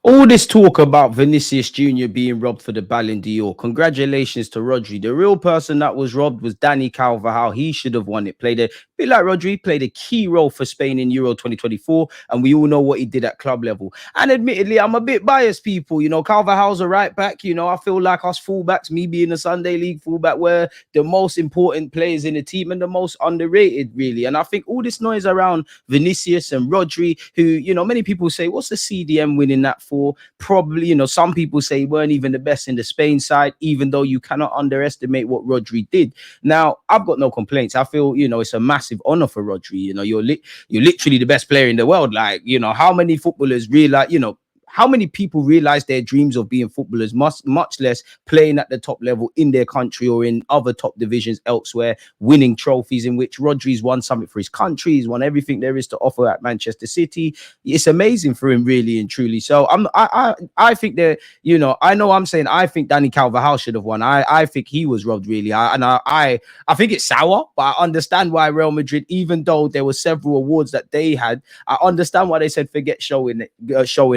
All this talk about Vinicius Jr. being robbed for the Ballon d'Or. Congratulations to Rodri. The real person that was robbed was Dani Carvajal. He should have won it. Played a bit like Rodri, played a key role for Spain in Euro 2024. And we all know what he did at club level. And admittedly, I'm a bit biased, people. You know, Carvajal's a right back. You know, I feel like us fullbacks, me being a Sunday League fullback, were the most important players in the team and the most underrated, really. And I think all this noise around Vinicius and Rodri, who, you know, many people say, what's the CDM winning that for? Probably, you know, some people say weren't even the best in the Spain side, even though you cannot underestimate what Rodri did. Now, I've got no complaints. I feel, you know, it's a massive honor for Rodri. You know, you're literally the best player in the world. Like, you know, how many footballers realize, you know, how many people realize their dreams of being footballers, much less playing at the top level in their country or in other top divisions elsewhere, winning trophies, in which Rodri's won something for his country. He's won everything there is to offer at Manchester City. It's amazing for him, really and truly. So I think that, you know I'm saying I think Dani Carvajal should have won. I think he was robbed, really. I think it's sour, but I understand why Real Madrid, even though there were several awards that they had, I understand why they said forget showing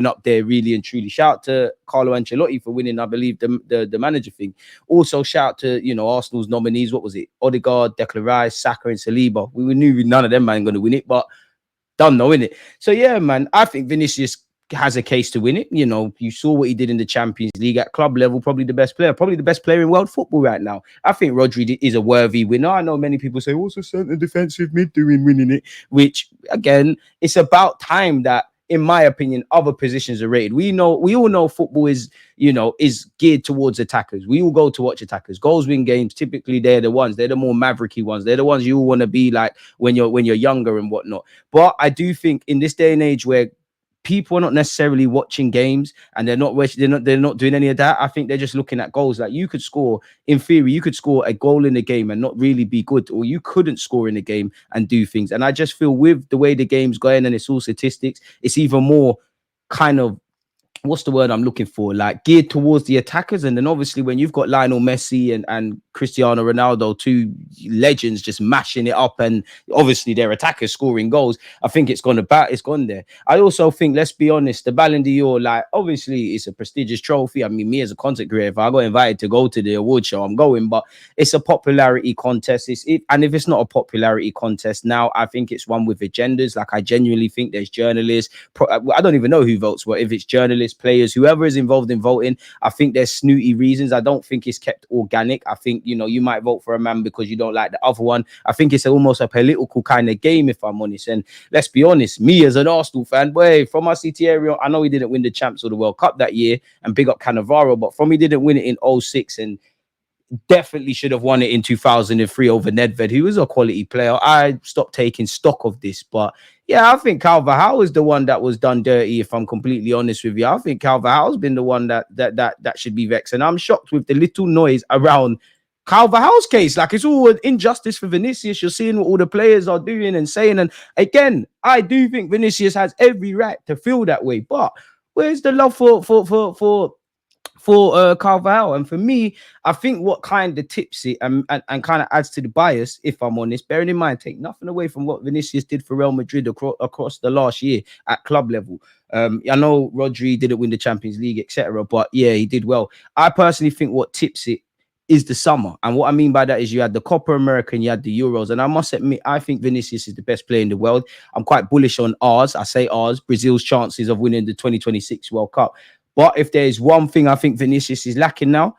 up there, really and truly. Shout out to Carlo Ancelotti for winning, I believe, the manager thing. Also, shout out to, you know, Arsenal's nominees. What was it? Odegaard, Declan Rice, Saka, and Saliba. We knew none of them man going to win it, but done though, innit? So yeah, man, I think Vinicius has a case to win it. You know, you saw what he did in the Champions League at club level. Probably the best player in world football right now. I think Rodri is a worthy winner. I know many people say, what's a centre defensive mid doing winning it? Which, again, it's about time that, in my opinion, other positions are rated. We all know football is geared towards attackers. We all go to watch attackers. Goals win games. Typically, they're the more mavericky ones. They're the ones you all want to be like when you're younger and whatnot. But I do think in this day and age where people are not necessarily watching games and they're not doing any of that, I think they're just looking at goals. Like, you could score, in theory, you could score a goal in a game and not really be good, or you couldn't score in a game and do things. And I just feel with the way the game's going and it's all statistics, it's even more kind of, what's the word I'm looking for? Like, geared towards the attackers. And then obviously when you've got Lionel Messi and Cristiano Ronaldo, two legends, just mashing it up, and obviously their attackers scoring goals, I think it's gone there. I also think, let's be honest, the Ballon d'Or, like, obviously it's a prestigious trophy. I mean, me as a content creator, if I got invited to go to the award show, I'm going, but it's a popularity contest. And if it's not a popularity contest now, I think it's one with agendas. Like, I genuinely think there's journalists. I don't even know who votes what, if it's journalists, players, whoever is involved in voting. I think there's snooty reasons. I don't think it's kept organic. I think, you know, you might vote for a man because you don't like the other one. I think it's almost a political kind of game, if I'm honest. And let's be honest, me as an Arsenal fan, boy, from my city area, I know he didn't win the Champs or the World Cup that year, and big up Cannavaro, but from he didn't win it in 06 and definitely should have won it in 2003 over Nedved, who was a quality player. I stopped taking stock of this, but yeah, I think Carvajal is the one that was done dirty, if I'm completely honest with you. I think Carvajal's been the one that should be vexed. And I'm shocked with the little noise around Carvajal's case. Like, it's all an injustice for Vinicius. You're seeing what all the players are doing and saying. And again, I do think Vinicius has every right to feel that way. But where's the love for Carvajal? And for me, I think what kind of tips it and kind of adds to the bias, if I'm honest, bearing in mind, take nothing away from what Vinicius did for Real Madrid across the last year at club level. I know Rodri didn't win the Champions League, etc., but yeah, he did well. I personally think what tips it is the summer. And what I mean by that is you had the Copa America and you had the Euros. And I must admit, I think Vinicius is the best player in the world. I'm quite bullish on ours. I say ours, Brazil's chances of winning the 2026 World Cup. But if there's one thing I think Vinicius is lacking now,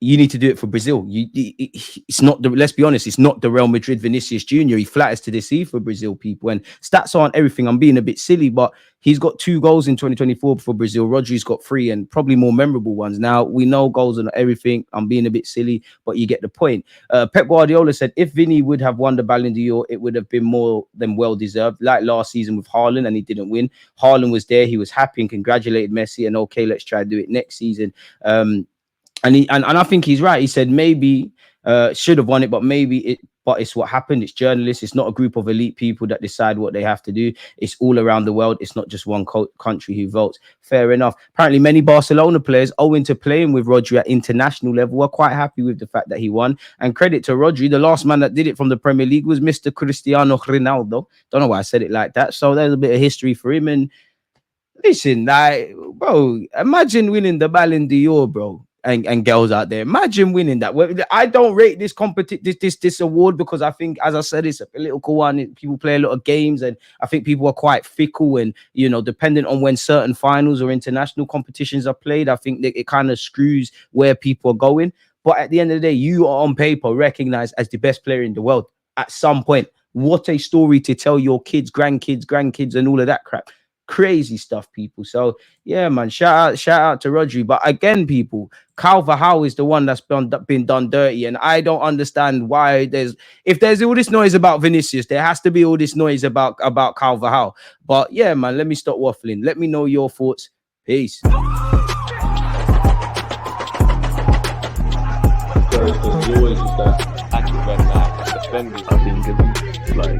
you need to do it for Brazil. It's not let's be honest, it's not the Real Madrid Vinicius Jr. He flatters to deceive for Brazil, people. And stats aren't everything. I'm being a bit silly, but he's got 2 goals in 2024 for Brazil. Rodri's got 3 and probably more memorable ones. Now, we know goals are not everything. I'm being a bit silly, but you get the point. Pep Guardiola said if Vini would have won the Ballon d'Or, it would have been more than well-deserved. Like last season with Haaland, and he didn't win. Haaland was there. He was happy and congratulated Messi. And okay, let's try to do it next season. And I think he's right. He said maybe should have won it, but it's what happened. It's journalists. It's not a group of elite people that decide what they have to do. It's all around the world. It's not just one country who votes. Fair enough. Apparently, many Barcelona players, owing to playing with Rodri at international level, are quite happy with the fact that he won. And credit to Rodri, the last man that did it from the Premier League was Mr. Cristiano Ronaldo. Don't know why I said it like that. So there's a bit of history for him. And listen, like, bro, imagine winning the Ballon d'Or, bro. And girls out there, imagine winning that. I don't rate this this award because I think, as I said, it's a political one. People play a lot of games, and I think people are quite fickle. And depending on when certain finals or international competitions are played, I think that it kind of screws where people are going. But at the end of the day, you are on paper recognized as the best player in the world at some point. What a story to tell your kids, grandkids, and all of that crap. Crazy stuff, people. So yeah, man, shout out to Rodri. But again, people, Carvajal is the one that's been done dirty, and I don't understand why if there's all this noise about Vinicius, there has to be all this noise about Carvajal. But yeah, man, let me stop waffling. Let me know your thoughts. Peace. Always with that accurate red line defending. I think it's like